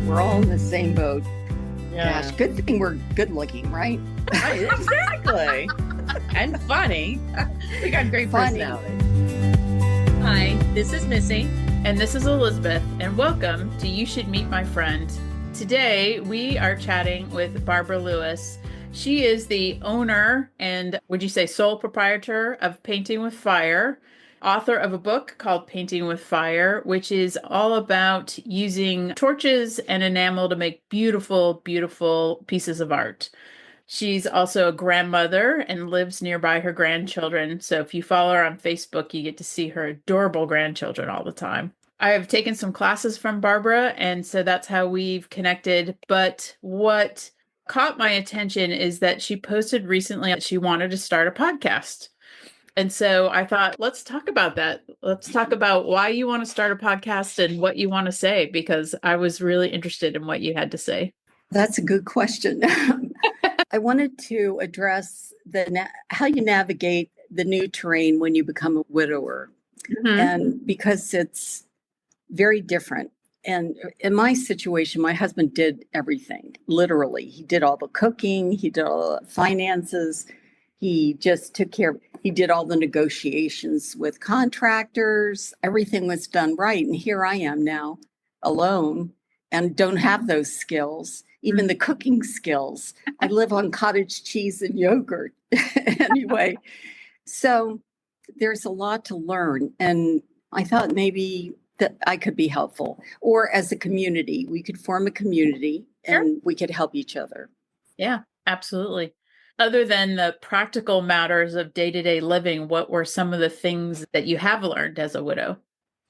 We're all in the same boat. Yeah. Gosh, good thing we're good looking, right? Right, exactly. And funny. We got great Funny. personality. Hi, this is Missy. And this is Elizabeth. And welcome to You Should Meet My Friend. Today, we are chatting with Barbara Lewis. She is the owner and, would you say, sole proprietor of Painting with Fire, author of a book called Painting with Fire, which is all about using torches and enamel to make beautiful, beautiful pieces of art. She's also a grandmother and lives nearby her grandchildren. So if you follow her on Facebook, you get to see her adorable grandchildren all the time. I have taken some classes from Barbara, and so that's how we've connected. But what caught my attention is that she posted recently that she wanted to start a podcast. And so I thought, let's talk about that. Let's talk about why you want to start a podcast and what you want to say, because I was really interested in what you had to say. That's a good question. I wanted to address how you navigate the new terrain when you become a widower. Mm-hmm. And because it's very different. And in my situation, my husband did everything, literally. He did all the cooking, he did all the finances, he just took care of, he did all the negotiations with contractors. Everything was done right. And here I am now alone and don't have those skills, even the cooking skills. I live on cottage cheese and yogurt anyway. So there's a lot to learn. And I thought maybe that I could be helpful, or as a community, we could form a community and we could help each other. Yeah, absolutely. Other than the practical matters of day-to-day living, what were some of the things that you have learned as a widow?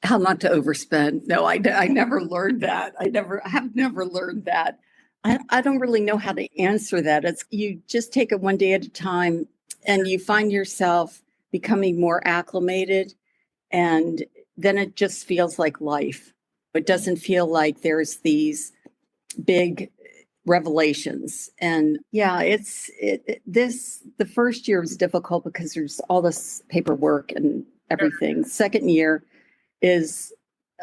How not to overspend. No, I never learned that. I have never learned that. I don't really know how to answer that. It's you just take it one day at a time, and you find yourself becoming more acclimated, and then it just feels like life. It doesn't feel like there's these big revelations. And yeah, the first year was difficult because there's all this paperwork and everything. Second year is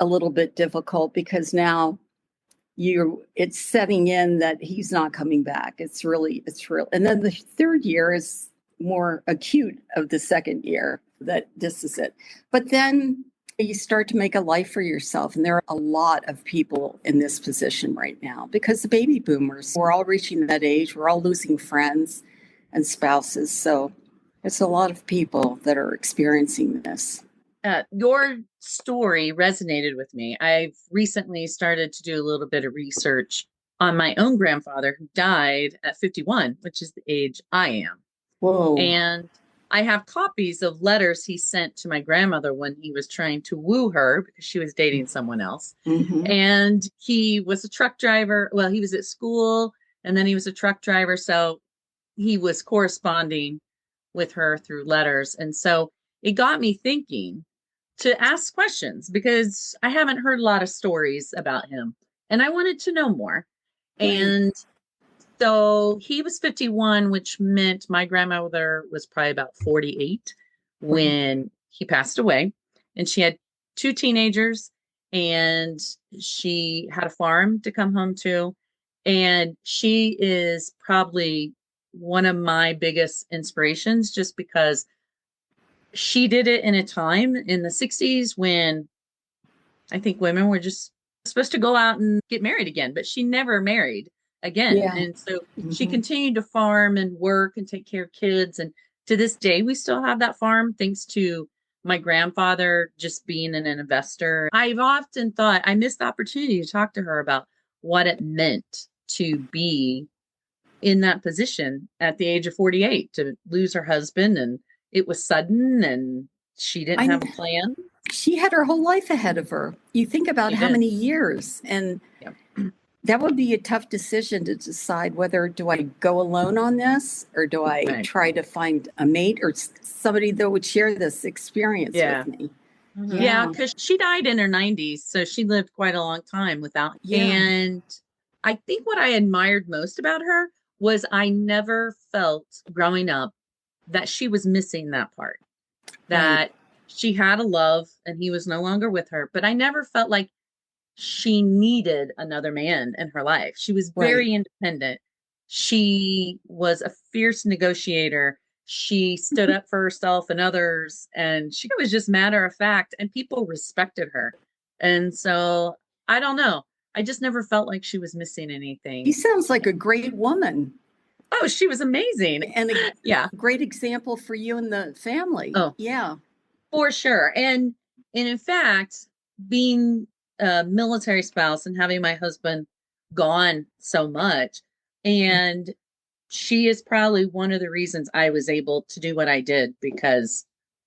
a little bit difficult because now it's setting in that he's not coming back. It's real. And then the third year is more acute of the second year that this is it. But then you start to make a life for yourself. And there are a lot of people in this position right now because the baby boomers, we're all reaching that age. We're all losing friends and spouses. So it's a lot of people that are experiencing this. Your story resonated with me. I've recently started to do a little bit of research on my own grandfather who died at 51, which is the age I am. Whoa. And I have copies of letters he sent to my grandmother when he was trying to woo her because she was dating someone else. Mm-hmm. And he was a truck driver. Well, he was at school and then he was a truck driver. So he was corresponding with her through letters. And so it got me thinking to ask questions because I haven't heard a lot of stories about him and I wanted to know more. Right. And so he was 51, which meant my grandmother was probably about 48 when he passed away. And she had two teenagers and she had a farm to come home to. And she is probably one of my biggest inspirations just because she did it in a time in the 60s when I think women were just supposed to go out and get married again, but she never married again. Yeah. And so she continued to farm and work and take care of kids. And to this day, we still have that farm thanks to my grandfather just being an investor. I've often thought I missed the opportunity to talk to her about what it meant to be in that position at the age of 48, to lose her husband. And it was sudden and she didn't have a plan. She had her whole life ahead of her. You think about how many years, and that would be a tough decision to decide whether do I go alone on this or do I try to find a mate or somebody that would share this experience with me. Mm-hmm. Yeah, because she died in her 90s, so she lived quite a long time without. Yeah. And I think what I admired most about her was I never felt growing up that she was missing that part. That she had a love and he was no longer with her, but I never felt like she needed another man in her life. She was very independent. She was a fierce negotiator. She stood up for herself and others, and she was just matter of fact, and people respected her. And so I don't know. I just never felt like she was missing He anything. sounds like a great woman Oh, she was amazing. and a Yeah, great example for you and the family. Oh. Yeah. for sure. And in fact, being a military spouse and having my husband gone so much, and she is probably one of the reasons I was able to do what I did, because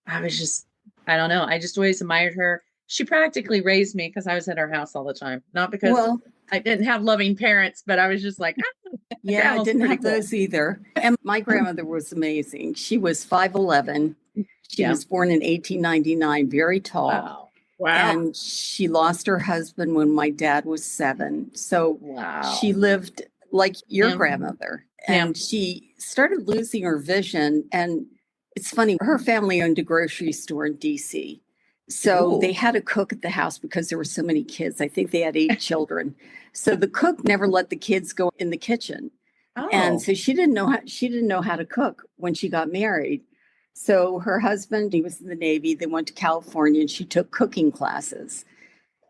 I was just, I don't know, I just always admired her. She practically raised me because I was at her house all the time, not because Well, I didn't have loving parents, but I was just like, yeah, I grandma's didn't pretty have cool. those either. And my grandmother was amazing. She was 5'11". She Yeah. was born in 1899, very tall. Wow. Wow. And she lost her husband when my dad was 7. So Wow. she lived like your Yeah. grandmother. Yeah. And she started losing her vision. And it's funny, her family owned a grocery store in DC. So Ooh. they had a cook at the house because there were so many kids. I think they had 8 children. So the cook never let the kids go in the kitchen. Oh. And so she didn't know how to cook when she got married. So her husband, he was in the Navy. They went to California and she took cooking classes.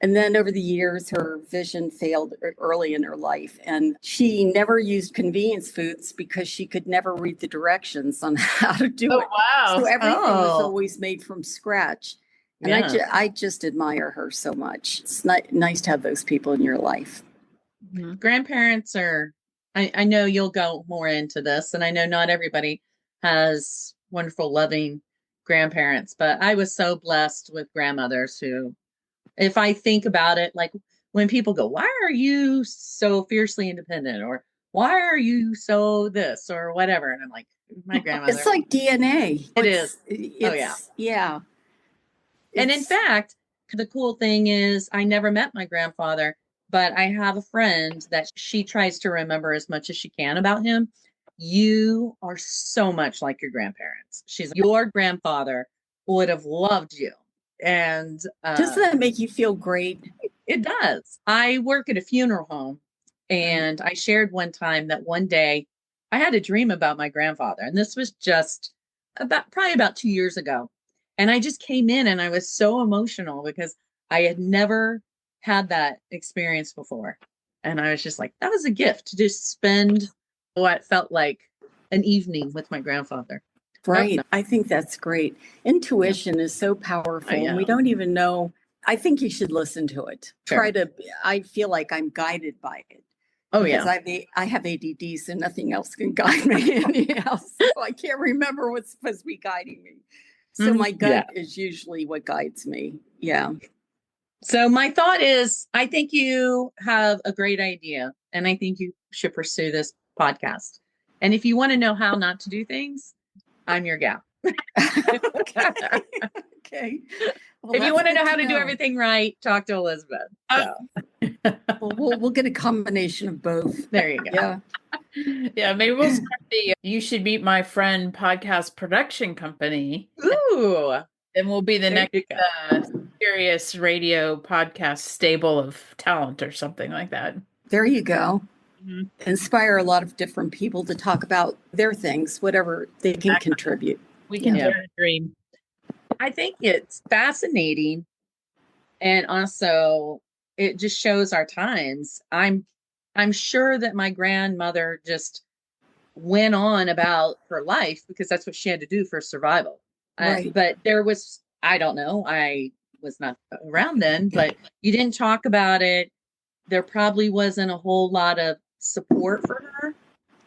And then over the years, her vision failed early in her life. And she never used convenience foods because she could never read the directions on how to do Oh, it. wow. So everything was Oh. always made from scratch. And Yeah. I just admire her so much. It's nice to have those people in your life. Grandparents are, I know you'll go more into this, and I know not everybody has wonderful, loving grandparents, but I was so blessed with grandmothers who, if I think about it, like when people go, why are you so fiercely independent? Or why are you so this or whatever? And I'm like, my grandmother. It's like DNA. It is. Oh, yeah. Yeah. And in fact, the cool thing is I never met my grandfather, but I have a friend that she tries to remember as much as she can about him. You are so much like your grandparents. She's your grandfather would have loved you. And doesn't that make you feel great? it does. I work at a funeral home, and I shared one time that one day I had a dream about my grandfather, and this was just probably about 2 years ago. And I just came in and I was so emotional because I had never had that experience before. And I was just like, that was a gift to just spend what felt like an evening with my grandfather. Right. I think that's great. Intuition is so powerful. And we don't even know. I think you should listen to it. Sure. I feel like I'm guided by it. Oh, because yeah. I have ADD, so nothing else can guide me anyhow. So I can't remember what's supposed to be guiding me. So my gut is usually what guides me. Yeah. So my thought is, I think you have a great idea, and I think you should pursue this podcast. And if you want to know how not to do things, I'm your gal. Okay. Well, if you want to know how to do everything right, talk to Elizabeth. So. We'll get a combination of both. There you go. Yeah. Yeah, maybe we'll start the You Should Meet My Friend podcast production company. Ooh. And we'll be the next Serious Radio podcast stable of talent or something like that. There you go. Mm-hmm. Inspire a lot of different people to talk about their things, whatever they can contribute. We can dare to dream. I think it's fascinating. And also it just shows our times. I'm sure that my grandmother just went on about her life because that's what she had to do for survival. Right. But there was, I don't know, I was not around then, but you didn't talk about it. There probably wasn't a whole lot of support for her,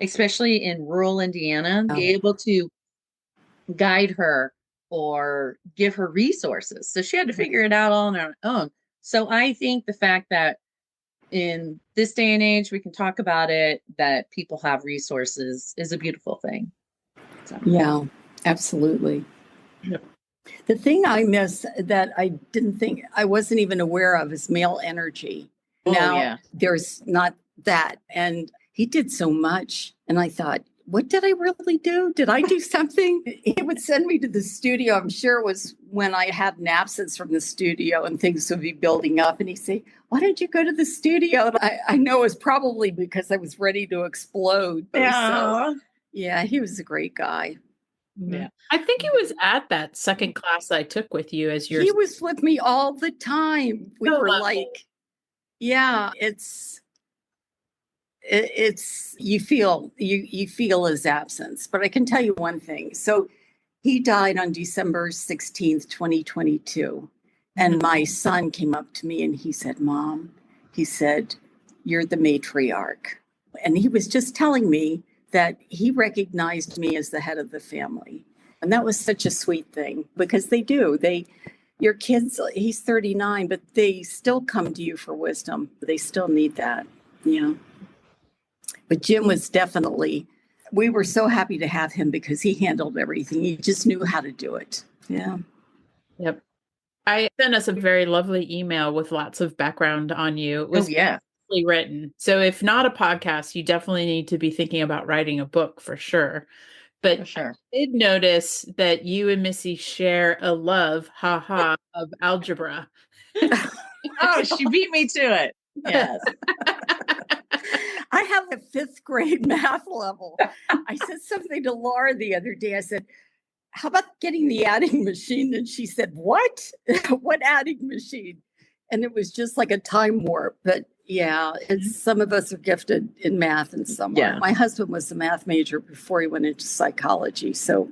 especially in rural Indiana, be able to guide her or give her resources. So she had to figure it out all on her own. So I think the fact that in this day and age, we can talk about it, that people have resources is a beautiful thing. So. Yeah, absolutely. Yep. The thing I miss that I didn't think I wasn't even aware of is male energy. Now there's not that. And he did so much. And I thought, what did I really do? Did I do something? He would send me to the studio. I'm sure it was when I had an absence from the studio and things would be building up. And he'd say, why did you go to the studio? And I know it was probably because I was ready to explode. So, yeah, he was a great guy. Yeah. I think he was at that second class I took with you as your. He was with me all the time. We were like, yeah, it's you feel his absence. But I can tell you one thing. So he died on December 16th, 2022. And my son came up to me and he said, Mom, he said, you're the matriarch. And he was just telling me that he recognized me as the head of the family. And that was such a sweet thing because they do. Your kids, he's 39, but they still come to you for wisdom. They still need that. Yeah. But Jim was definitely, we were so happy to have him because he handled everything. He just knew how to do it. Yeah. Yep. I sent us a very lovely email with lots of background on you. It was beautifully written. So if not a podcast, you definitely need to be thinking about writing a book for sure. But I did notice that you and Missy share a love, of algebra. Oh, she beat me to it. Yes. I have a 5th grade math level. I said something to Laura the other day. I said, how about getting the adding machine? And she said, what? What adding machine? And it was just like a time warp. But yeah, some of us are gifted in math and some aren't. My husband was a math major before he went into psychology. So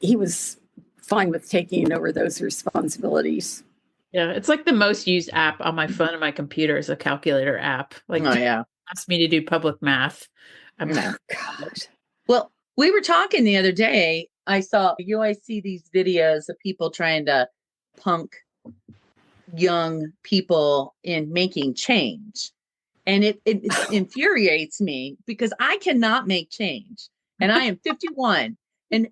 he was fine with taking over those responsibilities. Yeah, it's like the most used app on my phone and my computer is a calculator app. Like, ask me to do public math. Oh, God. Well, we were talking the other day. I saw, you always see these videos of people trying to punk young people in making change. And it infuriates me because I cannot make change. And I am 51. And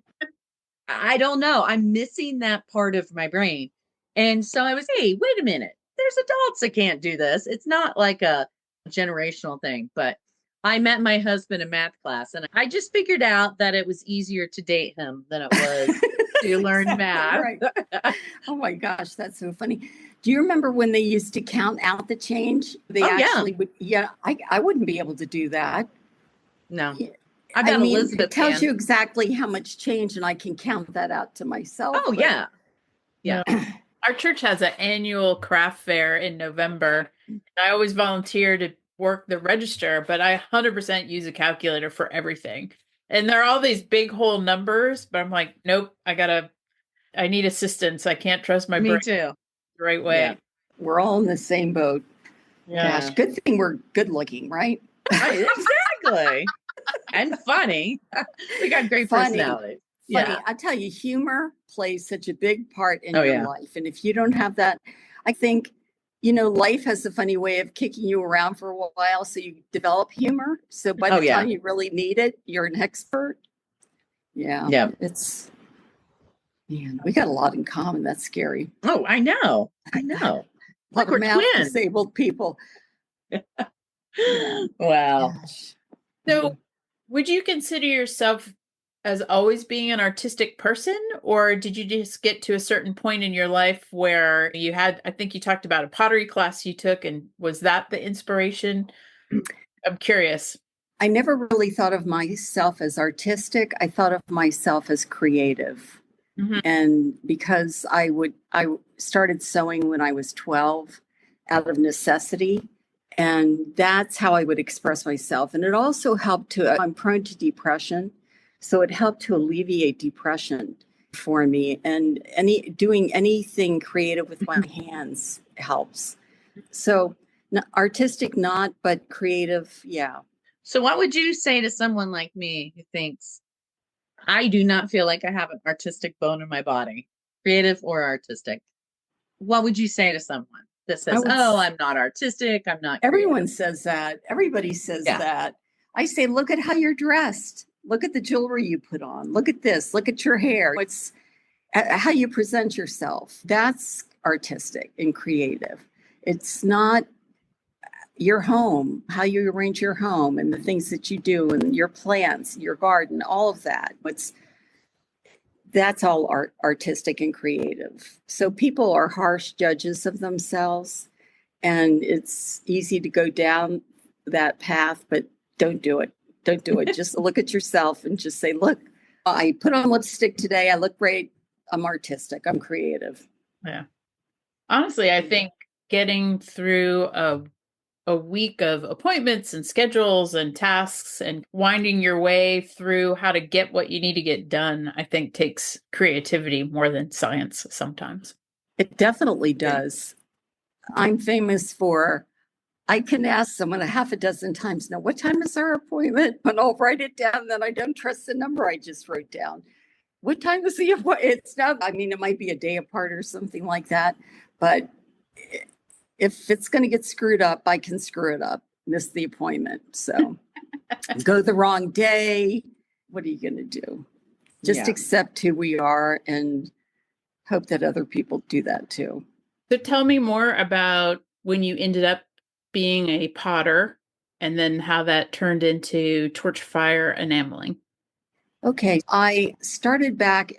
I don't know. I'm missing that part of my brain. And so I was, hey, wait a minute. There's adults that can't do this. It's not like a generational thing. But I met my husband in math class, and I just figured out that it was easier to date him than it was to learn math. Right. Oh my gosh, that's so funny. Do you remember when they used to count out the change? They would. Yeah, I wouldn't be able to do that. No. I mean, Elizabeth it tells you exactly how much change, and I can count that out to myself. Oh, yeah. Yeah. Our church has an annual craft fair in November. I always volunteer to work the register, but I 100% use a calculator for everything. And there are all these big whole numbers, but I'm like, nope, I need assistance. I can't trust my brain the right way. Yeah. We're all in the same boat. Yeah. Gosh, good thing we're good looking, right? Exactly. And funny. We got great personality. Funny. I tell you, humor plays such a big part in your life. And if you don't have that, I think, life has a funny way of kicking you around for a while. So you develop humor. So by the time you really need it, you're an expert. Yeah. Yeah. Man, we got a lot in common. That's scary. Oh, I know. Like we're math disabled people. Wow. Gosh. So would you consider yourself as always being an artistic person, or did you just get to a certain point in your life where you had, I think you talked about a pottery class you took, and was that the inspiration? I'm curious. I never really thought of myself as artistic. I thought of myself as creative. Mm-hmm. And because I started sewing when I was 12 out of necessity. And that's how I would express myself. And it also helped I'm prone to depression. So it helped to alleviate depression for me. And doing anything creative with my hands helps. So artistic, not, but creative. Yeah. So what would you say to someone like me who thinks, I do not feel like I have an artistic bone in my body, creative or artistic? What would you say to someone that says, I'm not artistic, I'm not creative? Everyone says that. Everybody says that. I say, look at how you're dressed. Look at the jewelry you put on. Look at this. Look at your hair. It's how you present yourself. That's artistic and creative. It's not your home, how you arrange your home and the things that you do and your plants, your garden, all of that. That's all artistic and creative. So people are harsh judges of themselves, and it's easy to go down that path, but don't do it. Don't do it. Just look at yourself and just say, look, I put on lipstick today. I look great. I'm artistic. I'm creative. Yeah. Honestly, I think getting through a week of appointments and schedules and tasks and winding your way through how to get what you need to get done, I think takes creativity more than science sometimes. It definitely does. I'm famous for, I can ask someone a half a dozen times, now, what time is our appointment? And I'll write it down, then I don't trust the number I just wrote down. What time is the appointment? It's not, I mean, it might be a day apart or something like that, but if it's going to get screwed up, I can screw it up, miss the appointment. So go the wrong day. What are you going to do? Just accept who we are and hope that other people do that too. So tell me more about when you ended up being a potter and then how that turned into torch fire enameling. Okay. I started back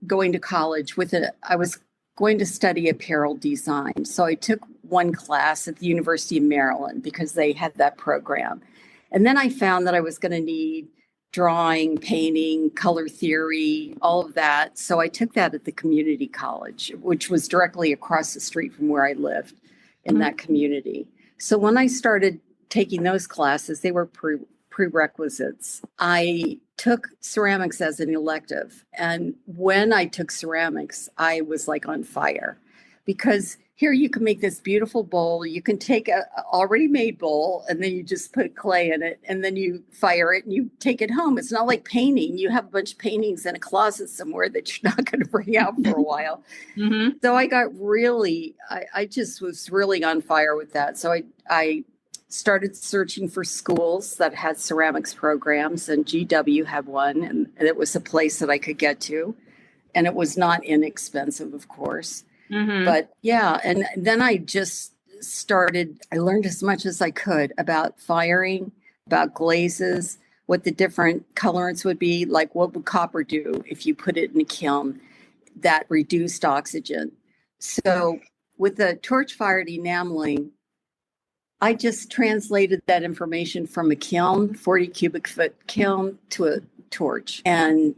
going to college I was going to study apparel design. So I took one class at the University of Maryland because they had that program. And then I found that I was going to need drawing, painting, color theory, all of that. So I took that at the community college, which was directly across the street from where I lived in that community. So when I started taking those classes, they were prerequisites. I took ceramics as an elective. And when I took ceramics, I was like on fire because here you can make this beautiful bowl. You can take a already made bowl and then you just put clay in it and then you fire it and you take it home. It's not like painting. You have a bunch of paintings in a closet somewhere that you're not going to bring out for a while. Mm-hmm. So I got really, I just was really on fire with that. So I started searching for schools that had ceramics programs, and GW had one, and it was a place that I could get to. And it was not inexpensive, of course. Mm-hmm. But yeah, and then I just I learned as much as I could about firing, about glazes, what the different colorants would be, like what would copper do if you put it in a kiln that reduced oxygen. So with the torch-fired enameling, I just translated that information from a kiln, 40 cubic foot kiln, to a torch. And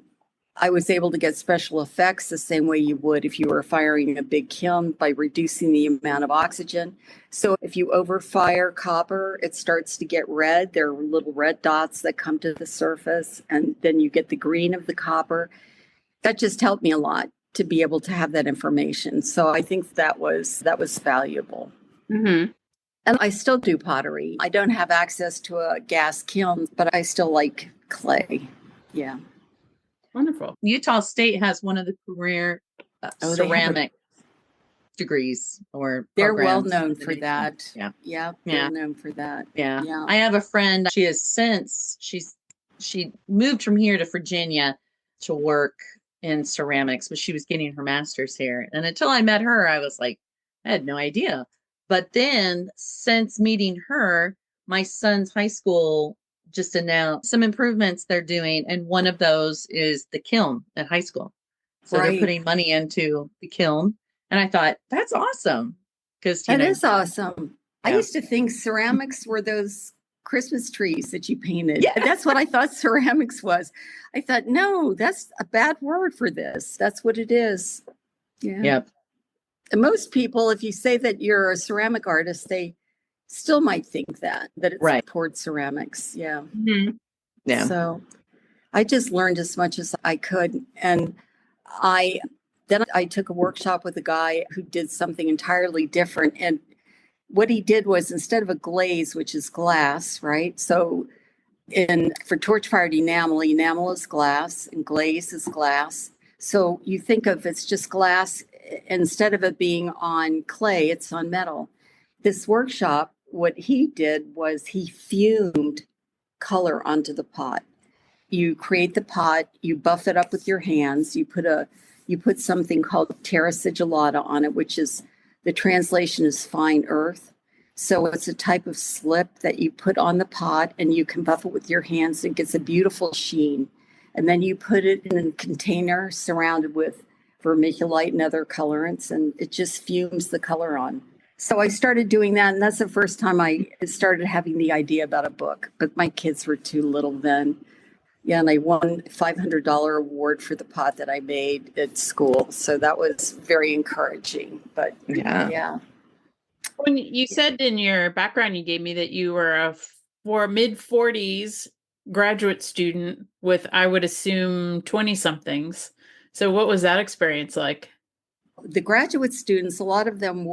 I was able to get special effects the same way you would if you were firing a big kiln by reducing the amount of oxygen. So if you overfire copper, it starts to get red. There are little red dots that come to the surface, and then you get the green of the copper. That just helped me a lot to be able to have that information. So I think that was valuable. Mm-hmm. And I still do pottery. I don't have access to a gas kiln, but I still like clay. Yeah. Wonderful. Utah State has one of the career ceramic degrees or they're well known for that. Yeah. Yeah. They're known for that. Yeah. I have a friend. She moved from here to Virginia to work in ceramics, but she was getting her master's here. And until I met her, I was like, I had no idea. But then since meeting her, my son's high school just announced some improvements they're doing. And one of those is the kiln at high school. So they're putting money into the kiln. And I thought, that's awesome. Because that is awesome. Yeah. I used to think ceramics were those Christmas trees that you painted. Yeah. That's what I thought ceramics was. I thought, no, that's a bad word for this. That's what it is. Yeah. Yep. And most people, if you say that you're a ceramic artist, they still might think that it's toward ceramics. Yeah. Mm-hmm. Yeah. So I just learned as much as I could. And I took a workshop with a guy who did something entirely different. And what he did was, instead of a glaze, which is glass, right? So for torch-fired enamel is glass and glaze is glass. So you think of it's just glass. Instead of it being on clay, it's on metal. This workshop, what he did was he fumed color onto the pot. You create the pot, you buff it up with your hands, you put something called terra sigillata on it, which is, the translation is fine earth. So it's a type of slip that you put on the pot and you can buff it with your hands. It gets a beautiful sheen. And then you put it in a container surrounded with vermiculite and other colorants, and it just fumes the color on. So I started doing that, and that's the first time I started having the idea about a book. But my kids were too little then. Yeah, and I won a $500 award for the pot that I made at school. So that was very encouraging. But yeah. When you said in your background you gave me that you were for mid-40s graduate student with, I would assume, 20 somethings. So what was that experience like? The graduate students, a lot of them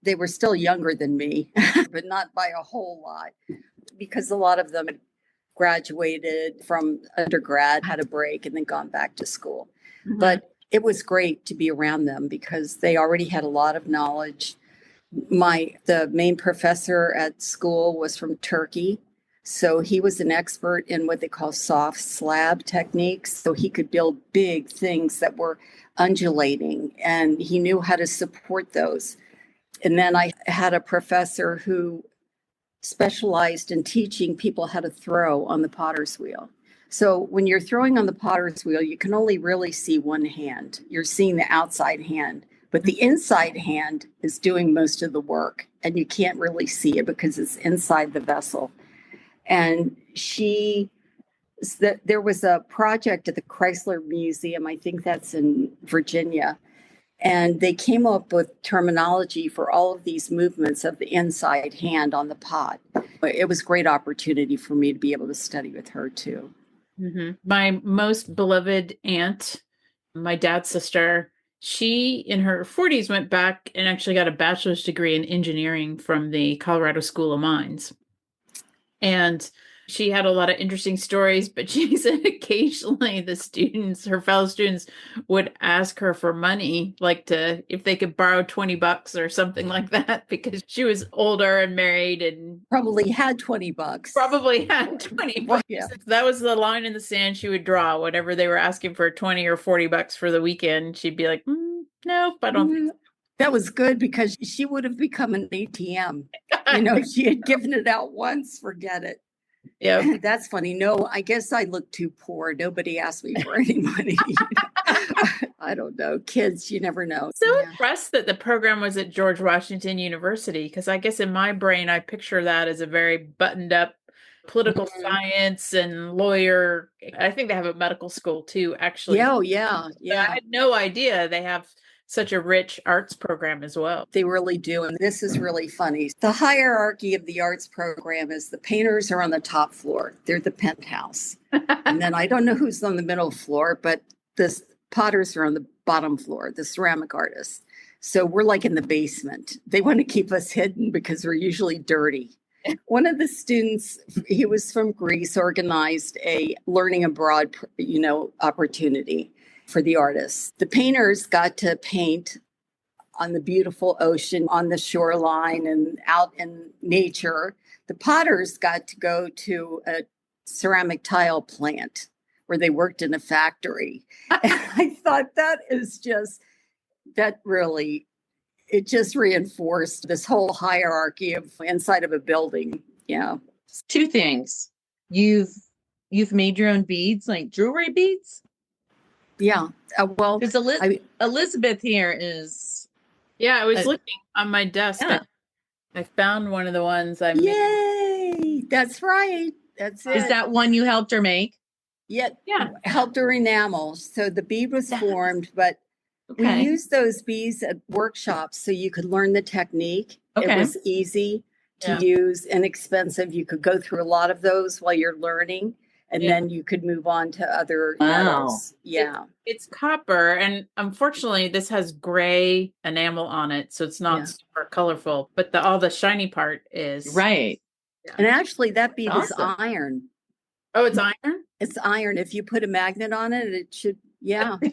they were still younger than me, but not by a whole lot, because a lot of them graduated from undergrad, had a break, and then gone back to school. Mhm. But it was great to be around them because they already had a lot of knowledge. The main professor at school was from Turkey. So he was an expert in what they call soft slab techniques. So he could build big things that were undulating, and he knew how to support those. And then I had a professor who specialized in teaching people how to throw on the potter's wheel. So when you're throwing on the potter's wheel, you can only really see one hand. You're seeing the outside hand, but the inside hand is doing most of the work, and you can't really see it because it's inside the vessel. And there was a project at the Chrysler Museum, I think that's in Virginia, and they came up with terminology for all of these movements of the inside hand on the pot. It was a great opportunity for me to be able to study with her too. Mm-hmm. My most beloved aunt, my dad's sister, she in her 40s went back and actually got a bachelor's degree in engineering from the Colorado School of Mines. And she had a lot of interesting stories, but she said occasionally her fellow students would ask her for money, like if they could borrow $20 or something like that, because she was older and married and probably had $20. Probably had $20. Yeah. That was the line in the sand she would draw. Whatever they were asking for, 20 or $40 for the weekend, she'd be like, nope, I don't think so. That was good because she would have become an ATM. If she had given it out once, forget it. Yeah. That's funny. No, I guess I look too poor. Nobody asked me for any money. I don't know. Kids, you never know. So impressed that the program was at George Washington University, because I guess in my brain, I picture that as a very buttoned up political science and lawyer. I think they have a medical school too, actually. Yeah, yeah. I had no idea they have such a rich arts program as well. They really do. And this is really funny. The hierarchy of the arts program is the painters are on the top floor. They're the penthouse. And then I don't know who's on the middle floor, but the potters are on the bottom floor, the ceramic artists. So we're like in the basement. They want to keep us hidden because we're usually dirty. One of the students, he was from Greece, organized a learning abroad, opportunity for the artists. The painters got to paint on the beautiful ocean, on the shoreline, and out in nature. The potters got to go to a ceramic tile plant where they worked in a factory. And I thought it just reinforced this whole hierarchy of inside of a building. Yeah. Two things. You've made your own beads, like jewelry beads? Yeah. Well, because Elizabeth here is. Yeah, I was looking on my desk. Yeah. I found one of the ones I made. Yay! That's right. That's it. Is that one you helped her make? Yeah. Helped her enamel. So the bead was formed, but we used those beads at workshops so you could learn the technique. Okay. It was easy to use, inexpensive. You could go through a lot of those while you're learning. And then you could move on to other metals. Yeah. It's copper. And unfortunately, this has gray enamel on it. So it's not super colorful, but all the shiny part is. Right. Yeah. And actually, that bead is iron. Oh, it's iron? It's iron. If you put a magnet on it, it should, And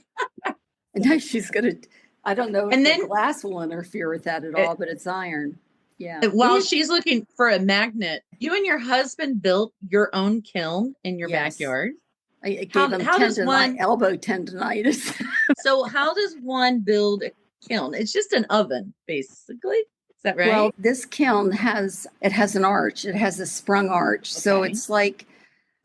now she's going to, I don't know if the glass will interfere with that at all, but it's iron. Yeah. While she's looking for a magnet, you and your husband built your own kiln in your backyard. I gave him elbow tendonitis. So how does one build a kiln? It's just an oven, basically. that right? Well, this kiln has an arch. It has a sprung arch. So Okay. it's like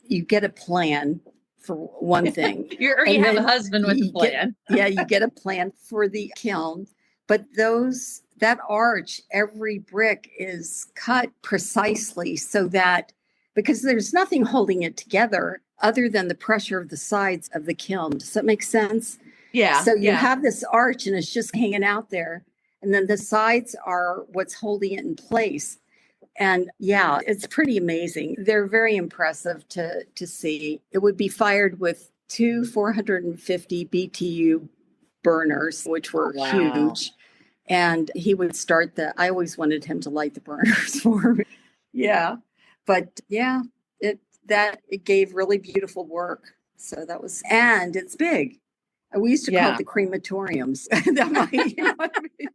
you get a plan for one thing. You already And have a then husband with a you get- plan. yeah, you get a plan for the kiln, but that arch, every brick is cut precisely so that, because there's nothing holding it together other than the pressure of the sides of the kiln. Does that make sense? Yeah. So you yeah. have this arch and it's just hanging out there. And then the sides are what's holding it in place. And yeah, it's pretty amazing. They're very impressive to see. It would be fired with two 450 BTU burners, which were Wow. huge. And he would I always wanted him to light the burners for me. Yeah. But yeah, it gave really beautiful work. So and it's big. We used to call Yeah. it the crematoriums. That might, you know what I mean?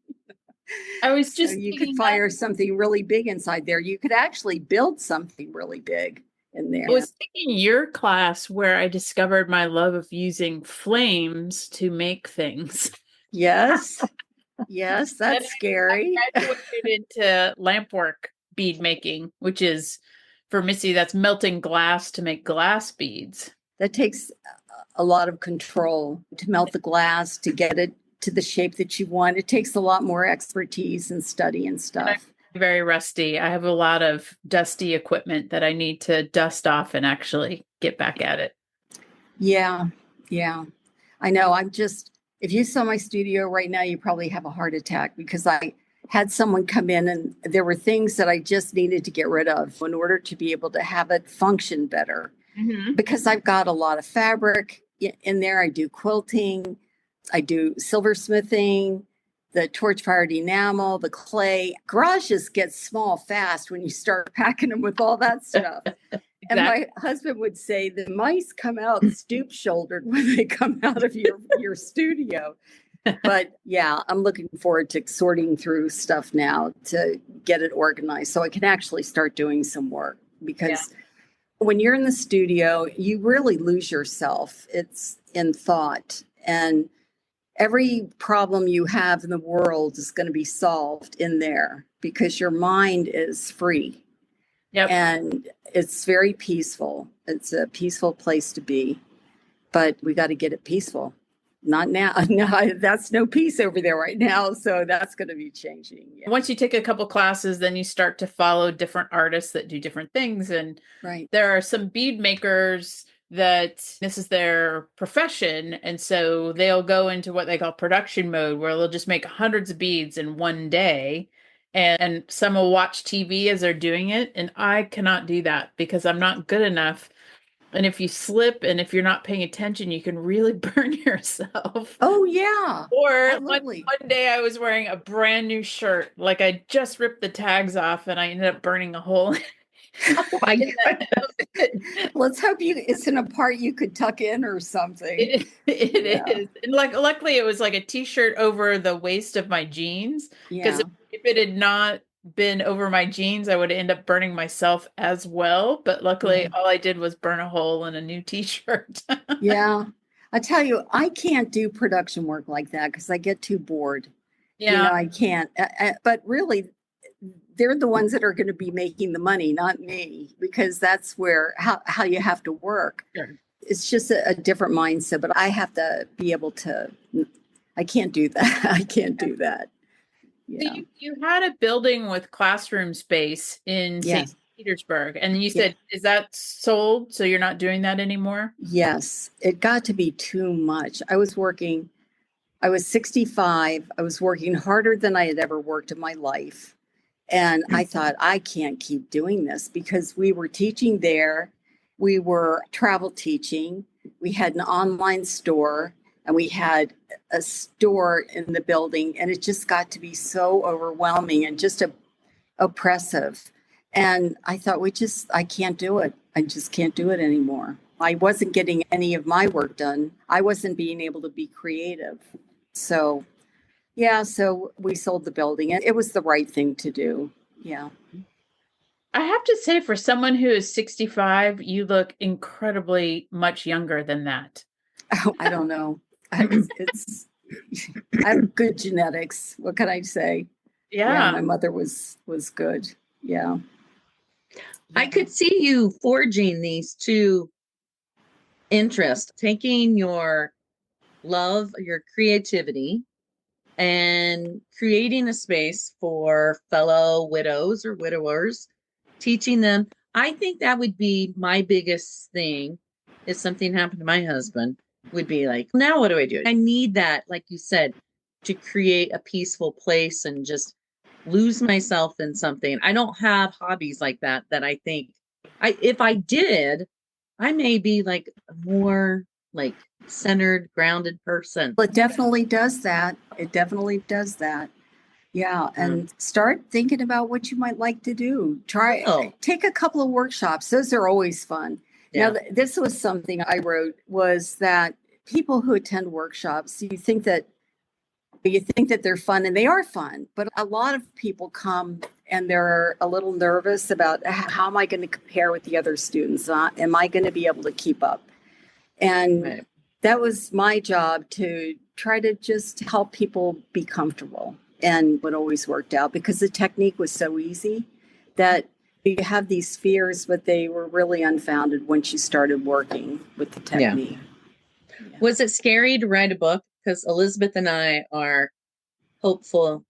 I was So just you could thinking fire something really big inside there. You could actually build something really big in there. I was thinking your class where I discovered my love of using flames to make things. Yes. Yes, that's scary. I graduated into lamp work bead making, which is for Missy, that's melting glass to make glass beads. That takes a lot of control to melt the glass, to get it to the shape that you want. It takes a lot more expertise and study and stuff. Very rusty. I have a lot of dusty equipment that I need to dust off and actually get back at it. Yeah. Yeah. I know. If you saw my studio right now, you probably have a heart attack because I had someone come in and there were things that I just needed to get rid of in order to be able to have it function better. Mm-hmm. Because I've got a lot of fabric in there. I do quilting, I do silversmithing, the torch-fired enamel, the clay. Garages get small fast when you start packing them with all that stuff. And my husband would say the mice come out stoop-shouldered when they come out of your studio. But yeah, I'm looking forward to sorting through stuff now to get it organized so I can actually start doing some work. Because when you're in the studio, you really lose yourself. It's in thought. And every problem you have in the world is going to be solved in there because your mind is free. Yep. And it's very peaceful. It's a peaceful place to be, but we got to get it peaceful. Not now. No, that's no peace over there right now. So that's going to be changing. Yeah. Once you take a couple classes, then you start to follow different artists that do different things. And Right. there are some bead makers that this is their profession. And so they'll go into what they call production mode, where they'll just make hundreds of beads in one day. And some will watch TV as they're doing it. And I cannot do that because I'm not good enough. And if you slip and if you're not paying attention, you can really burn yourself. Oh, yeah. Or one Absolutely. day I was wearing a brand new shirt. Like I just ripped the tags off and I ended up burning a hole. Oh my God. Let's hope it's in a part you could tuck in or something. It Yeah. is. And luckily it was like a t-shirt over the waist of my jeans. Because Yeah. if it had not been over my jeans, I would end up burning myself as well. But luckily all I did was burn a hole in a new t-shirt. Yeah. I tell you, I can't do production work like that because I get too bored. Yeah. You know, I can't. But really, they're the ones that are going to be making the money, not me, because that's how you have to work. Sure. It's just a different mindset, but I have to be able to, I can't do that. I can't do that. Yeah. So you had a building with classroom space in Yes. St. Petersburg, and you said, is that sold? So you're not doing that anymore? Yes, it got to be too much. I was 65. I was working harder than I had ever worked in my life. And I thought, I can't keep doing this because we were teaching there. We were travel teaching. We had an online store and we had a store in the building. And it just got to be so overwhelming and just oppressive. And I thought, I can't do it. I just can't do it anymore. I wasn't getting any of my work done. I wasn't being able to be creative. So, yeah, so we sold the building and it was the right thing to do. Yeah. I have to say, for someone who is 65, you look incredibly much younger than that. Oh, I don't know. I have good genetics. What can I say? Yeah, my Yeah. mother was good. Yeah. I could see you forging these two interests, taking your love, your creativity, and creating a space for fellow widows or widowers, teaching them. I think that would be my biggest thing if something happened to my husband, would be like, now what do I do? I need that, like you said, to create a peaceful place and just lose myself in something. I don't have hobbies like that I think if I did, I may be like a more like centered, grounded person. Well, it definitely does that. It definitely does that. Yeah, Mm. and start thinking about what you might like to do. Take a couple of workshops. Those are always fun. Yeah. Now, this was something I wrote, was that people who attend workshops, you think that they're fun, and they are fun, but a lot of people come and they're a little nervous about, how am I going to compare with the other students? Am I going to be able to keep up? And Right. that was my job, to try to just help people be comfortable. And it always worked out because the technique was so easy that you have these fears, but they were really unfounded once you started working with the Yeah. technique. Was it scary to write a book? Because Elizabeth and I are hopeful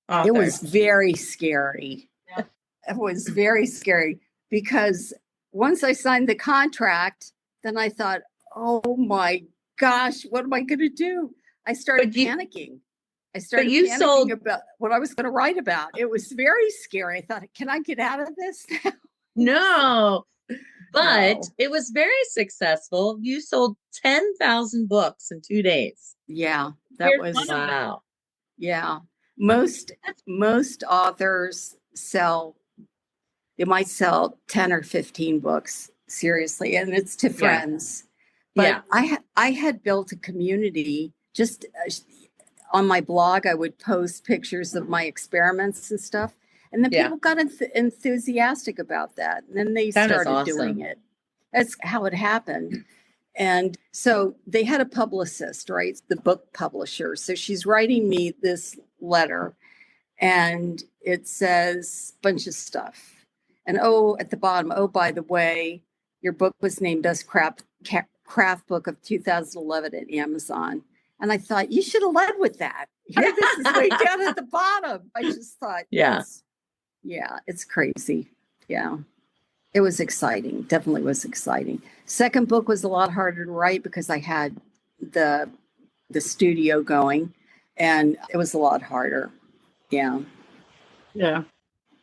authors. It was very scary. Yeah. It was very scary because once I signed the contract, then I thought, oh my gosh, what am I going to do? I started panicking. I started you panicking sold- about what I was going to write about. It was very scary. I thought, can I get out of this now? No, but No. it was very successful. You sold 10,000 books in 2 days. Yeah, that Here's was, one. Wow. yeah. Most authors they might sell 10 or 15 books, seriously, and it's to friends. But Yeah. I had built a community. Just on my blog, I would post pictures of my experiments and stuff. And then Yeah. people got enthusiastic about that. And then they That is started doing awesome. it. That's how it happened. And so they had a publicist, right? The book publisher. So she's writing me this letter, and it says a bunch of stuff. And at the bottom, by the way, your book was named Best Craft Book of 2011 at Amazon. And I thought, you should have led with that. Here, this is way down at the bottom. I just thought, Yeah. It's crazy. Yeah. It was exciting. Definitely was exciting. Second book was a lot harder to write because I had the studio going, and it was a lot harder. Yeah. Yeah.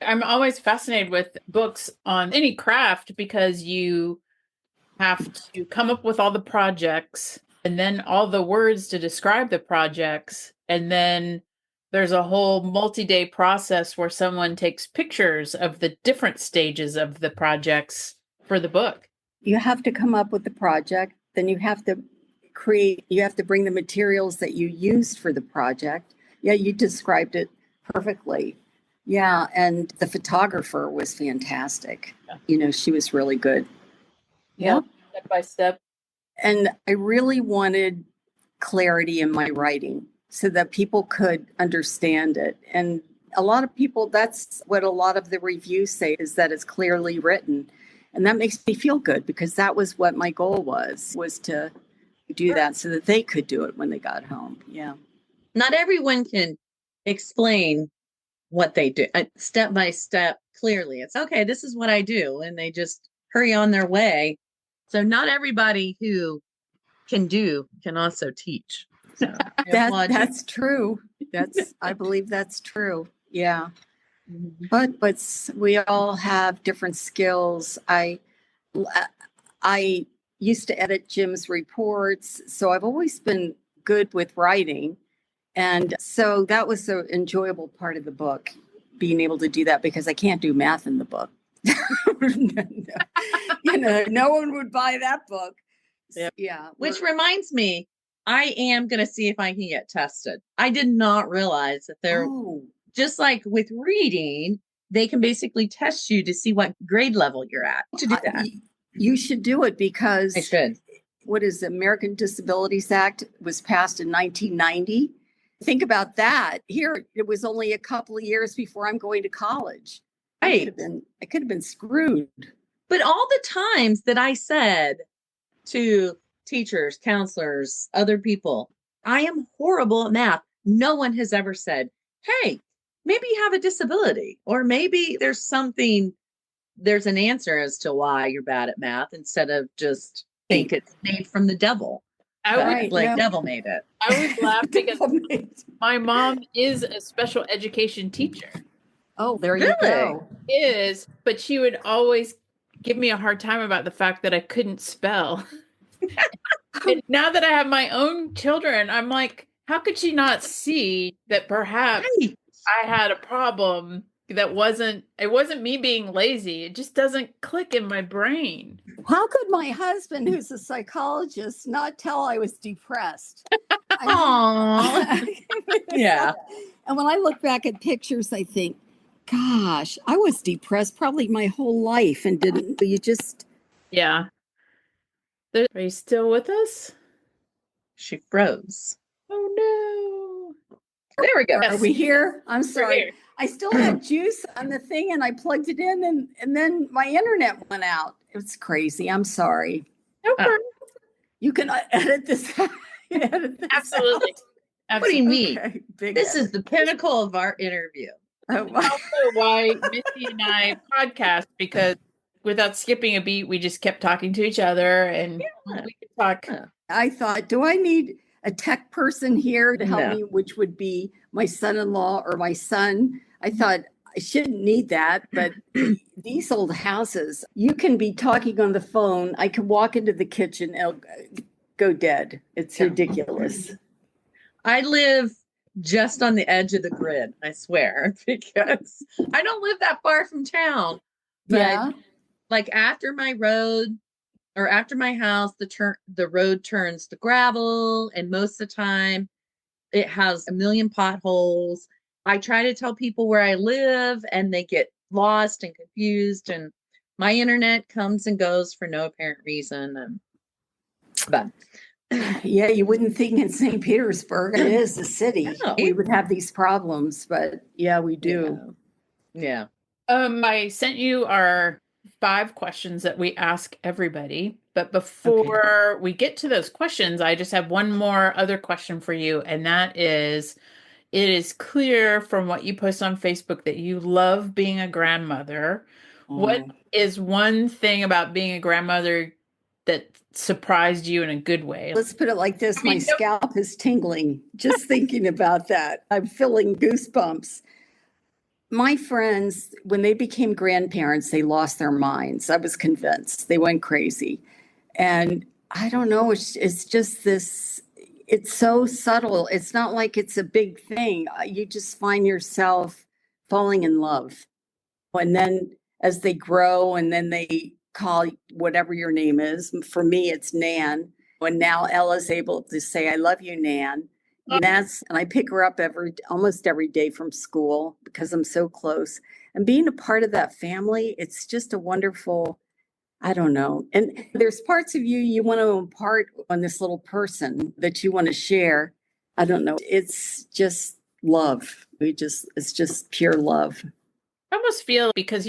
I'm always fascinated with books on any craft because you have to come up with all the projects and then all the words to describe the projects. And then there's a whole multi-day process where someone takes pictures of the different stages of the projects for the book. You have to come up with the project, then you have to bring the materials that you used for the project. Yeah, you described it perfectly. Yeah, and the photographer was fantastic. Yeah. She was really good. Yeah. Step by step. And I really wanted clarity in my writing so that people could understand it. And a lot of people, that's what a lot of the reviews say, is that it's clearly written. And that makes me feel good because that was what my goal was to do that so that they could do it when they got home. Yeah. Not everyone can explain what they do step by step clearly. It's okay, this is what I do, and they just hurry on their way. So not everybody who can also teach. So that's true. I believe that's true. Yeah. But we all have different skills. I used to edit Jim's reports, so I've always been good with writing. And so that was the enjoyable part of the book, being able to do that, because I can't do math in the book. No one would buy that book. Yep. Yeah. Which reminds me, I am going to see if I can get tested. I did not realize that they're just like with reading, they can basically test you to see what grade level you're at. To do that, you should do it because I should. What is the American Disabilities Act was passed in 1990. Think about that. Here, it was only a couple of years before I'm going to college. Right. I could have been screwed. But all the times that I said to teachers, counselors, other people, I am horrible at math. No one has ever said, hey, maybe you have a disability, or maybe there's an answer as to why you're bad at math, instead of just think it's made from the devil. I But, would, Right, like yeah. devil made it. I would laugh because my mom is a special education teacher. Oh, there you Really? go. But she would always give me a hard time about the fact that I couldn't spell. And now that I have my own children, I'm like, how could she not see that perhaps Right. I had a problem that it wasn't me being lazy. It just doesn't click in my brain. How could my husband, who's a psychologist, not tell I was depressed? Aw. Yeah. And when I look back at pictures, I think, gosh, I was depressed probably my whole life and didn't, you just, Yeah. Are you still with us? She froze. Oh no. There we go. are we here? I'm We're sorry. here. I still had juice on the thing and I plugged it in and then my internet went out. It's crazy. I'm sorry. No Oh. problem. You can edit this out. Edit this Absolutely. What do you mean? Okay, big This edit. is the pinnacle of our interview. Oh, my- Also why Missy and I podcast, because without skipping a beat, we just kept talking to each other and Yeah. we could talk. Yeah. I thought, do I need a tech person here to help No. me, which would be my son-in-law or my son? I thought I shouldn't need that, but these old houses, you can be talking on the phone. I can walk into the kitchen and it'll go dead. It's Yeah. ridiculous. I live just on the edge of the grid, I swear, because I don't live that far from town. But Yeah. like after my road or after my house, the road turns to gravel, and most of the time it has a million potholes. I try to tell people where I live and they get lost and confused, and my internet comes and goes for no apparent reason. But Yeah, you wouldn't think in St. Petersburg, it is a city, No. we would have these problems, but yeah, we do. yeah. I sent you our 5 questions that we ask everybody. But before we get to those questions, I just have one more other question for you. And that is, it is clear from what you post on Facebook that you love being a grandmother. What is one thing about being a grandmother that surprised you in a good way? Let's put it like this. I mean, My no- scalp is tingling just thinking about that. I'm feeling goosebumps. My friends, when they became grandparents, they lost their minds. I was convinced they went crazy. And I don't know, it's just this, it's so subtle. It's not like it's a big thing. You just find yourself falling in love. And then as they grow and then they call whatever your name is, for me, it's Nan. And now Ella's able to say, I love you, Nan. And I pick her up almost every day from school because I'm so close. And being a part of that family, it's just a wonderful, I don't know. And there's parts of you want to impart on this little person that you want to share. I don't know. It's just love. It's just pure love. I almost feel because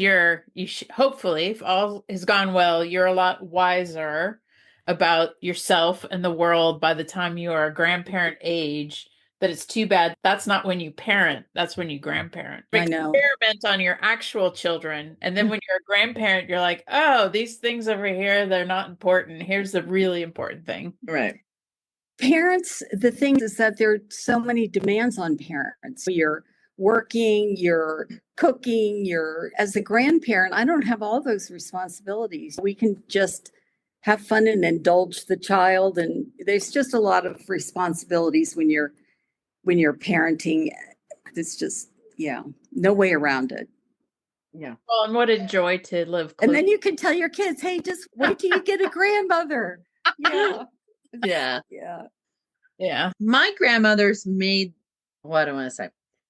hopefully, if all has gone well, you're a lot wiser about yourself and the world by the time you are a grandparent age. But it's too bad that's not when you parent, that's when you grandparent. I know. Experiment on your actual children. And then when you're a grandparent, you're like, oh, these things over here, they're not important. Here's the really important thing. Right. Parents, the thing is that there are so many demands on parents. You're working, you're cooking, as a grandparent, I don't have all those responsibilities. We can just have fun and indulge the child. And there's just a lot of responsibilities when you're parenting. It's just, no way around it. Yeah. Well, and what a joy to live close. And then you can tell your kids, hey, just wait till you get a grandmother. Yeah. Yeah. Yeah. Yeah. My grandmothers made, what do I want to say?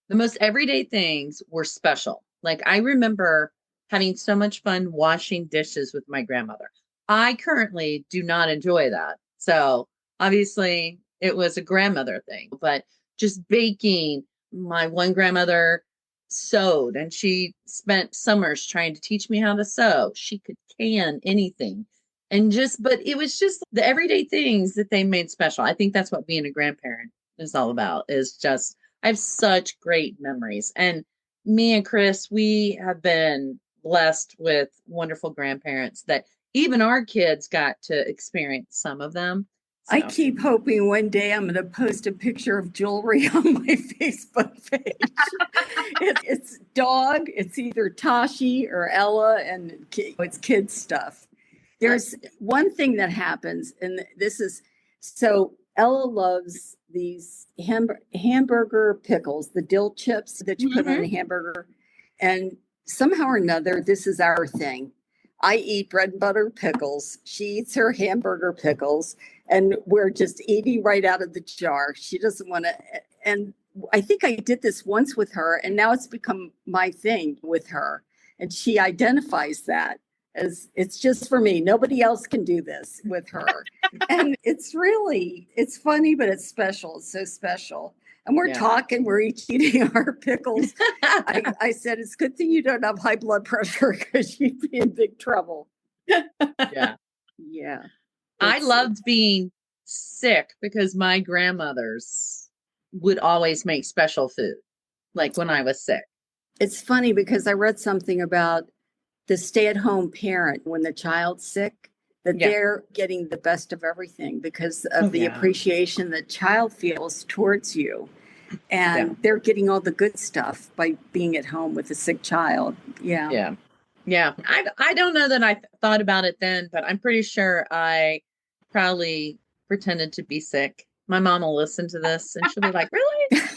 The most everyday things were special. Like I remember having so much fun washing dishes with my grandmother. I currently do not enjoy that. So obviously it was a grandmother thing, but just baking. My one grandmother sewed, and she spent summers trying to teach me how to sew. She could can anything. But it was just the everyday things that they made special. I think that's what being a grandparent is all about, is just, I have such great memories. And me and Chris, we have been blessed with wonderful grandparents that even our kids got to experience some of them. I So, keep hoping one day I'm going to post a picture of jewelry on my Facebook page. It's dog, it's either Tashi or Ella, and it's kids stuff. There's one thing that happens, and this is so Ella loves these hamburger pickles, the dill chips that you put on a hamburger. And somehow or another, this is our thing. I eat bread and butter pickles. She eats her hamburger pickles, and we're just eating right out of the jar. She doesn't want to. And I think I did this once with her, and now it's become my thing with her. And she identifies that as it's just for me. Nobody else can do this with her. And it's funny, but it's special. It's so special. And we're talking, we're each eating our pickles. I said, it's a good thing you don't have high blood pressure because you'd be in big trouble. yeah. Yeah. I loved being sick because my grandmothers would always make special food, like when I was sick. It's funny because I read something about the stay-at-home parent when the child's sick, that they're getting the best of everything because of the appreciation the child feels towards you. And they're getting all the good stuff by being at home with a sick child. Yeah. I don't know that I thought about it then, but I'm pretty sure I probably pretended to be sick. My mom will listen to this and she'll be like, really?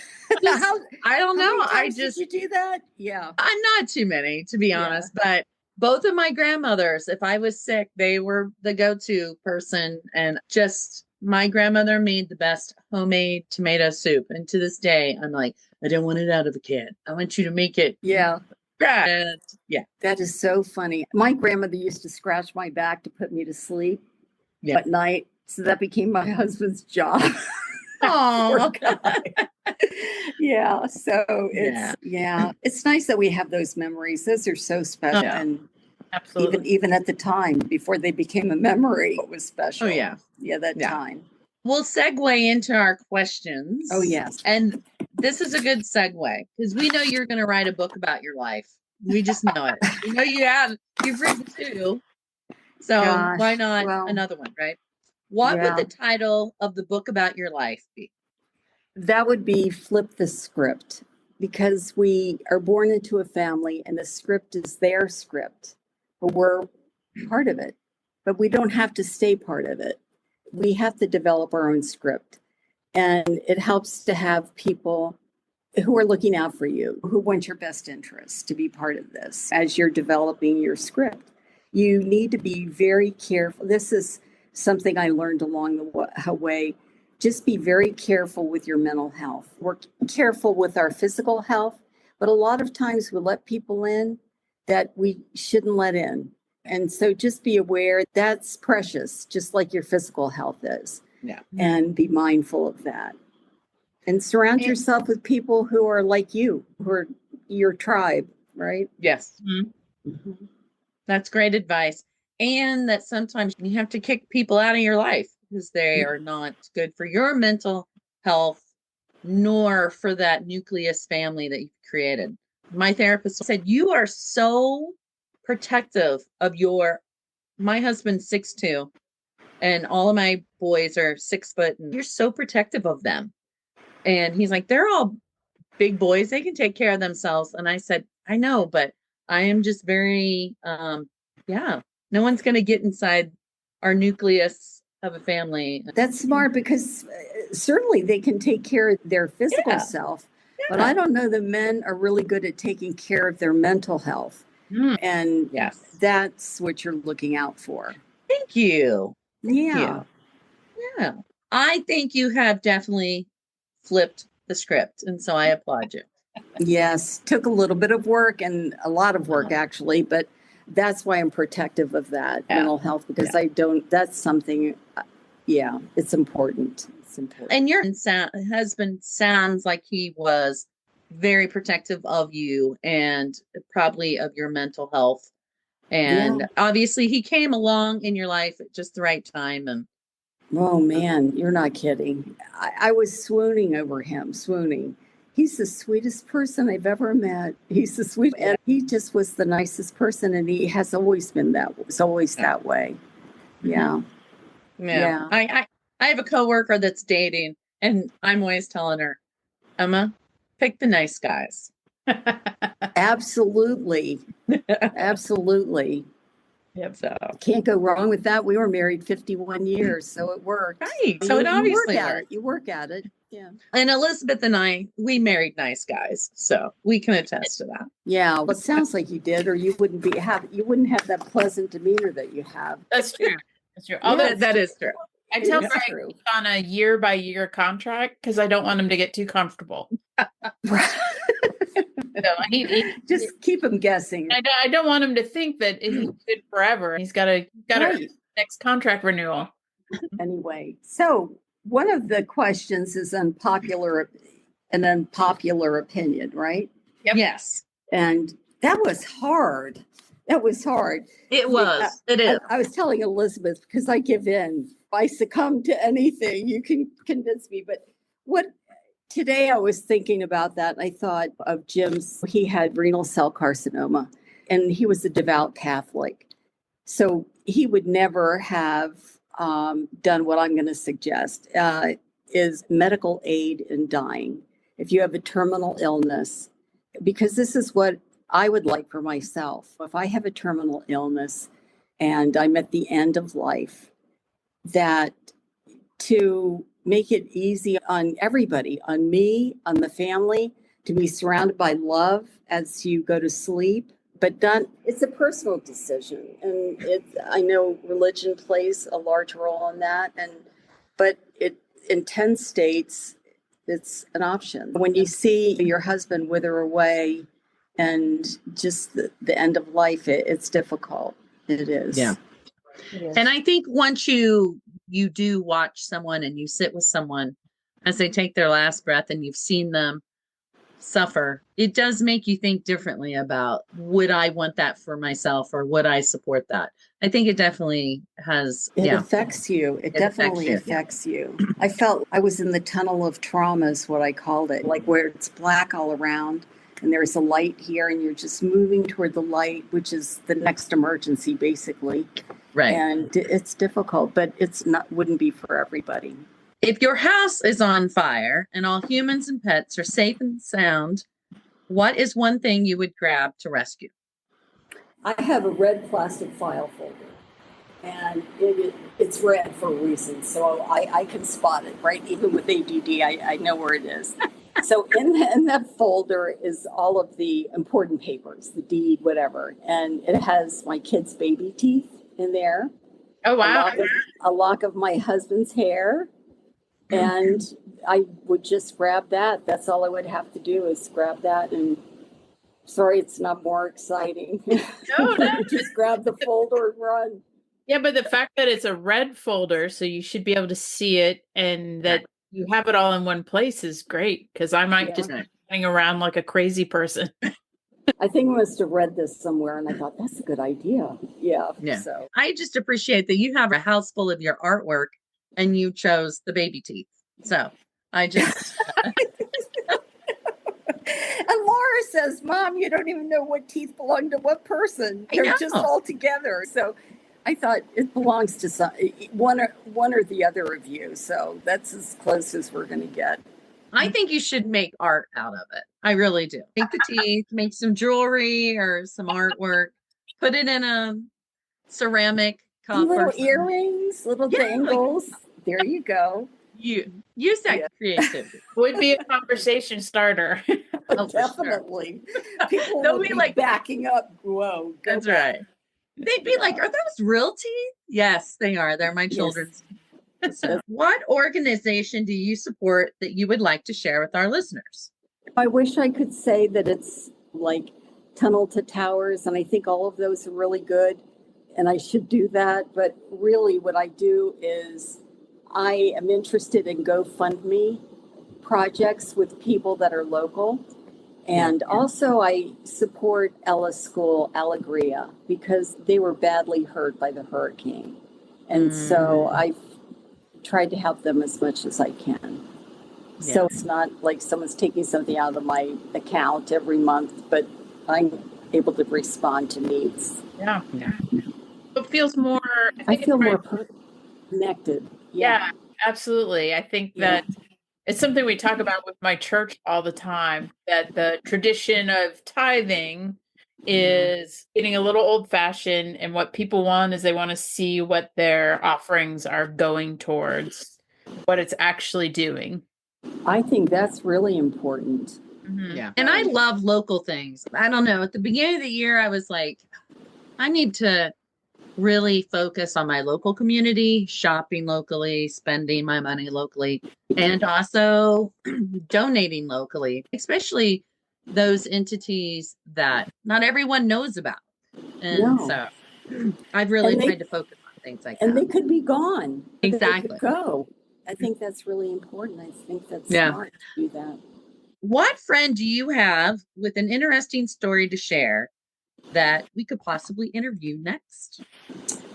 I don't know. Did you do that? Yeah. I'm not too many, to be honest, but both of my grandmothers, if I was sick, they were the go-to person. And just my grandmother made the best homemade tomato soup. And to this day, I'm like, I don't want it out of a can. I want you to make it. Yeah. And, That is so funny. My grandmother used to scratch my back to put me to sleep at night. So that became my husband's job. Oh, yeah. So it's nice that we have those memories. Those are so special. And Absolutely. even at the time before they became a memory, it was special. Oh, yeah. Yeah, that time. We'll segue into our questions. Oh, yes. And this is a good segue because we know you're going to write a book about your life. We just know it. We know you've written two. So why not another one, right? What would the title of the book about your life be? That would be Flip the Script, because we are born into a family and the script is their script, but we're part of it. But we don't have to stay part of it. We have to develop our own script. And it helps to have people who are looking out for you, who want your best interests, to be part of this as you're developing your script. You need to be very careful. This is something I learned along the way. Just be very careful with your mental health. We're careful with our physical health, but a lot of times we let people in that we shouldn't let in. And so just be aware that's precious, just like your physical health is. Yeah. And be mindful of that. And surround yourself with people who are like you, who are your tribe, right? Yes. Mm-hmm. That's great advice. And that sometimes you have to kick people out of your life because they are not good for your mental health, nor for that nucleus family that you've created. My therapist said, you are so protective of my husband's 6'2", and all of my boys are 6 foot, and you're so protective of them. And he's like, they're all big boys. They can take care of themselves. And I said, I know, but I am just very, no one's going to get inside our nucleus of a family. That's smart, because certainly they can take care of their physical self, but I don't know that men are really good at taking care of their mental health. And that's what you're looking out for. Thank you. Yeah. I think you have definitely flipped the script. And so I applaud you. Yes. Took a little bit of work, and a lot of work actually, but that's why I'm protective of that mental health, because that's something, it's important. It's important. And your husband sounds like he was very protective of you and probably of your mental health. And Yeah. obviously, he came along in your life at just the right time. And Oh man, you're not kidding. I was swooning over him, swooning. He's the sweetest person I've ever met. He's the sweet, and he just was the nicest person, and he has always been that. Was always that way. Yeah, yeah. I have a coworker that's dating, and I'm always telling her, Emma, pick the nice guys. Absolutely, absolutely. Yep. So Can't go wrong with that. We were married 51 years, so it worked. right. So it You obviously work at worked. it. You work at it. Yeah. And Elizabeth and I, we married nice guys, so we can attest to that. Yeah. Well, it sounds like you did, or you wouldn't have that pleasant demeanor that you have. That's true. That's true. Although That is true. I tell It is Greg true. he's on a year by year contract because I don't want him to get too comfortable. So Just keep him guessing. I don't want him to think that he's good forever. He's got a Right. next contract renewal. Anyway, so one of the questions is an unpopular opinion, right? Yep. Yes, And that was hard. That was hard. it was. It is. I was telling Elizabeth, because I give in. If I succumb to anything, you can convince me. But today I was thinking about that. I thought of Jim's, he had renal cell carcinoma, and he was a devout Catholic. So he would never have done what I'm going to suggest, is medical aid in dying. If you have a terminal illness, because this is what I would like for myself. If I have a terminal illness and I'm at the end of life, that to make it easy on everybody, on me, on the family, to be surrounded by love as you go to sleep, but it's a personal decision. And I know religion plays a large role in that. But in 10 states, it's an option. When you see your husband wither away and just the end of life, it's difficult. It is. Yeah. And I think once you do watch someone and you sit with someone as they take their last breath and you've seen them suffer, it does make you think differently about, would I want that for myself or would I support that? I think it definitely has. It affects you. It definitely affects you. I felt I was in the tunnel of trauma is what I called it, like where it's black all around and there's a light here and you're just moving toward the light, which is the next emergency basically. Right. And it's difficult, but wouldn't be for everybody. If your house is on fire and all humans and pets are safe and sound, what is one thing you would grab to rescue? I have a red plastic file folder, and it's red for a reason, so I can spot it, right? Even with ADD, I know where it is. So in that folder is all of the important papers, the deed, whatever, and it has my kids' baby teeth in there. Oh, wow. A lock of my husband's hair. And I would just grab that. That's all I would have to do is grab that. And sorry, it's not more exciting. No. Just grab the folder and run. Yeah, but the fact that it's a red folder, so you should be able to see it and that you have it all in one place is great, because I might just be running around like a crazy person. I think I must have read this somewhere and I thought, that's a good idea. Yeah. So I just appreciate that you have a house full of your artwork and you chose the baby teeth. So I just. And Laura says, Mom, you don't even know what teeth belong to what person. They're just all together. So I thought it belongs to one or the other of you. So that's as close as we're going to get. I think you should make art out of it. I really do. Make the teeth, make some jewelry or some artwork, put it in a ceramic cup. Little earrings, little dangles. There you go. You use that creativity. Would be a conversation starter. Oh, definitely. Sure. People They'll will be like backing up. Whoa. That's right. They'd be like, are those real teeth? Yes, they are. They're my children's. So, what organization do you support that you would like to share with our listeners? I wish I could say that it's like Tunnel to Towers, and I think all of those are really good, and I should do that. But really what I do is I am interested in GoFundMe projects with people that are local. And also I support Ellis School Alegria because they were badly hurt by the hurricane. And so I've tried to help them as much as I can. So it's not like someone's taking something out of my account every month, but I'm able to respond to needs. Yeah. It feels more. I think feel it's more connected. Yeah, absolutely. I think Yeah. that it's something we talk about with my church all the time, that the tradition of tithing is getting a little old fashioned, and what people want is they want to see what their offerings are going towards, what it's actually doing. I think that's really important. Mhm. Yeah. And I love local things. I don't know. At the beginning of the year, I was like, I need to really focus on my local community, shopping locally, spending my money locally, and also donating locally, especially those entities that not everyone knows about. And No. so I've really And they- tried to focus on things like And that. they could be gone. But they Exactly. could go. I think that's really important. I think that's Yeah. smart to do that. What friend do you have with an interesting story to share that we could possibly interview next?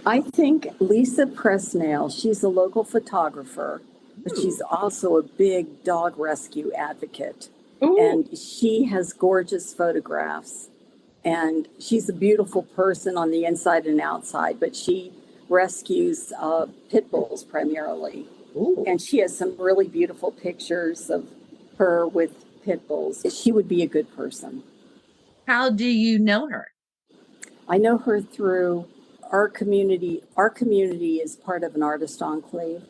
I think Lisa Presnell, she's a local photographer, but she's also a big dog rescue advocate. Ooh. And she has gorgeous photographs. And she's a beautiful person on the inside and outside, but she rescues pit bulls primarily. Ooh. And she has some really beautiful pictures of her with pit bulls. She would be a good person. How do you know her? I know her through our community. Our community is part of an artist enclave.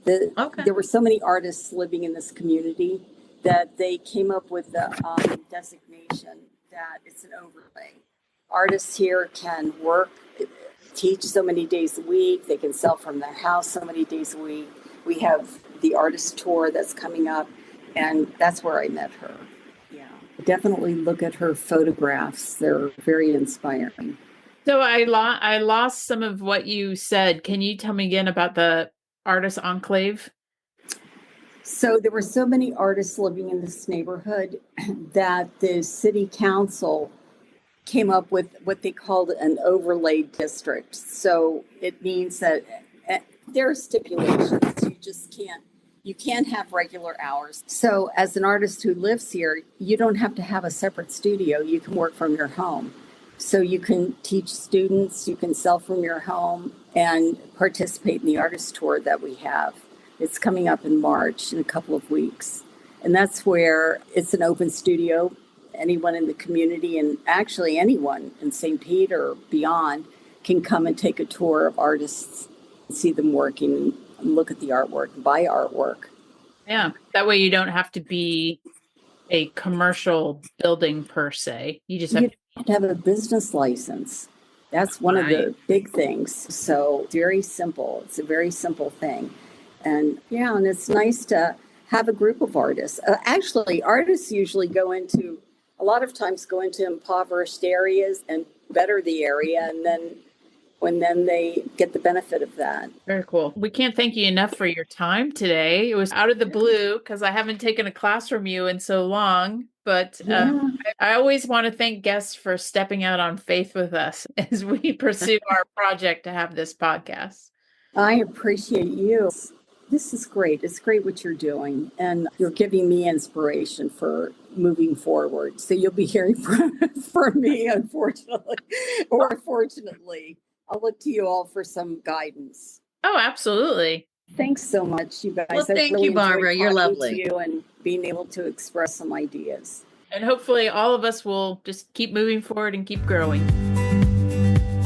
Okay. There were so many artists living in this community that they came up with the designation that it's an overlay. Artists here can work, teach so many days a week. They can sell from their house so many days a week. We have the artist tour that's coming up, and that's where I met her. Yeah, definitely look at her photographs. They're very inspiring. So I lost some of what you said. Can you tell me again about the artist enclave? So there were so many artists living in this neighborhood that the city council came up with what they called an overlay district. So it means that there are stipulations. You can't have regular hours. So as an artist who lives here, you don't have to have a separate studio. You can work from your home. So you can teach students, you can sell from your home and participate in the artist tour that we have. It's coming up in March in a couple of weeks. And that's where it's an open studio. Anyone in the community, and actually anyone in St. Pete or beyond, can come and take a tour of artists, see them working, and look at the artwork, buy artwork. Yeah, that way you don't have to be a commercial building per se. You just have You have to have a business license. That's one of the big things. So very simple. It's a very simple thing. And yeah, and it's nice to have a group of artists. Actually, artists usually a lot of times go into impoverished areas and better the area. And then they get the benefit of that. Very cool. We can't thank you enough for your time today. It was out of the blue because I haven't taken a class from you in so long. But I always want to thank guests for stepping out on faith with us as we pursue our project to have this podcast. I appreciate you. This is great. It's great what you're doing. And you're giving me inspiration for moving forward. So you'll be hearing from me, unfortunately, or fortunately. I'll look to you all for some guidance. Oh, absolutely. Thanks so much, you guys. Well, I thank really you, Barbara. enjoyed You're talking lovely. to you and being able to express some ideas. And hopefully all of us will just keep moving forward and keep growing.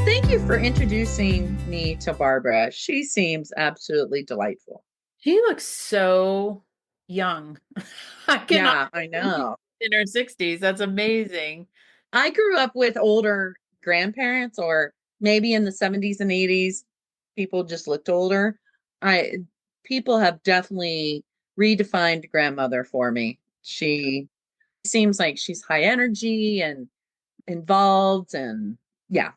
Thank you for introducing me to Barbara. She seems absolutely delightful. She looks so young. Yeah, I know. In her 60s. That's amazing. I grew up with older grandparents, or maybe in the 70s and 80s, people just looked older. People have definitely redefined grandmother for me. She seems like she's high energy and involved, and yeah.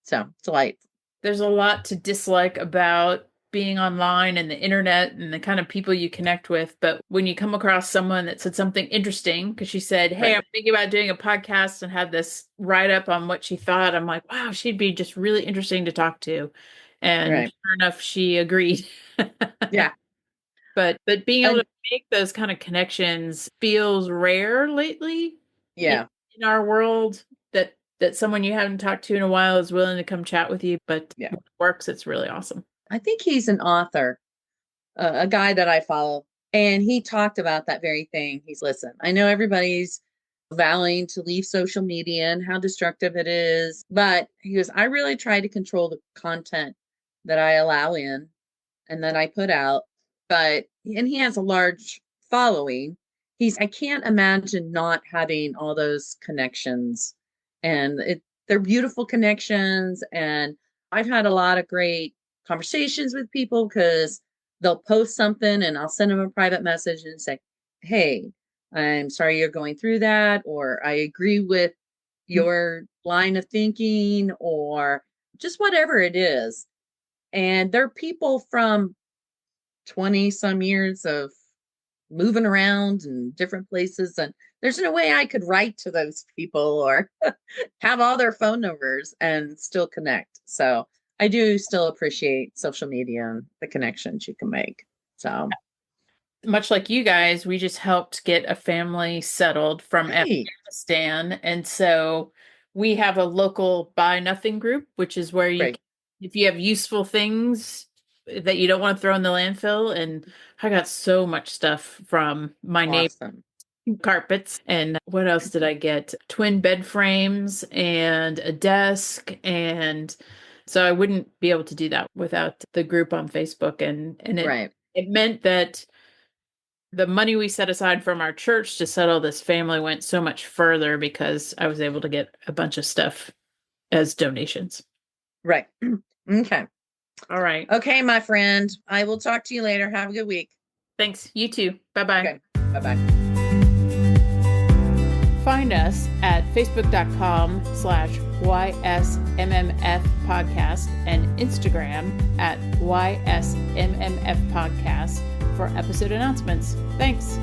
So delightful. There's a lot to dislike about being online and the internet and the kind of people you connect with. But when you come across someone that said something interesting, because she said, "Hey, Right. I'm thinking about doing a podcast," and had this write up on what she thought, I'm like, wow, she'd be just really interesting to talk to. And Right. sure enough, she agreed. Yeah. But being able And- to make those kind of connections feels rare lately Yeah. in our world, that someone you haven't talked to in a while is willing to come chat with you. But Yeah. when it works, it's really awesome. I think he's an author, a guy that I follow, and he talked about that very thing. Listen, I know everybody's vowing to leave social media and how destructive it is, but he goes, I really try to control the content that I allow in and that I put out. And he has a large following. I can't imagine not having all those connections, and they're beautiful connections. And I've had a lot of great conversations with people because they'll post something and I'll send them a private message and say, hey, I'm sorry you're going through that, or I agree with your line of thinking, or just whatever it is. And they're people from 20 some years of moving around in different places. And there's no way I could write to those people or have all their phone numbers and still connect. So I do still appreciate social media and the connections you can make. So Much like you guys, we just helped get a family settled from Right. Afghanistan. And so we have a local Buy Nothing group, which is where you, Right. if you have useful things that you don't want to throw in the landfill. And I got so much stuff from my neighbor, Awesome. carpets. And what else did I get? Twin bed frames and a desk. And so I wouldn't be able to do that without the group on Facebook. And Right. it meant that the money we set aside from our church to settle this family went so much further because I was able to get a bunch of stuff as donations. Right. Okay. All right. Okay, my friend. I will talk to you later. Have a good week. Thanks. You too. Bye-bye. Okay. Bye-bye. Find us at facebook.com/YSMMF podcast and Instagram at YSMMF podcast for episode announcements. Thanks.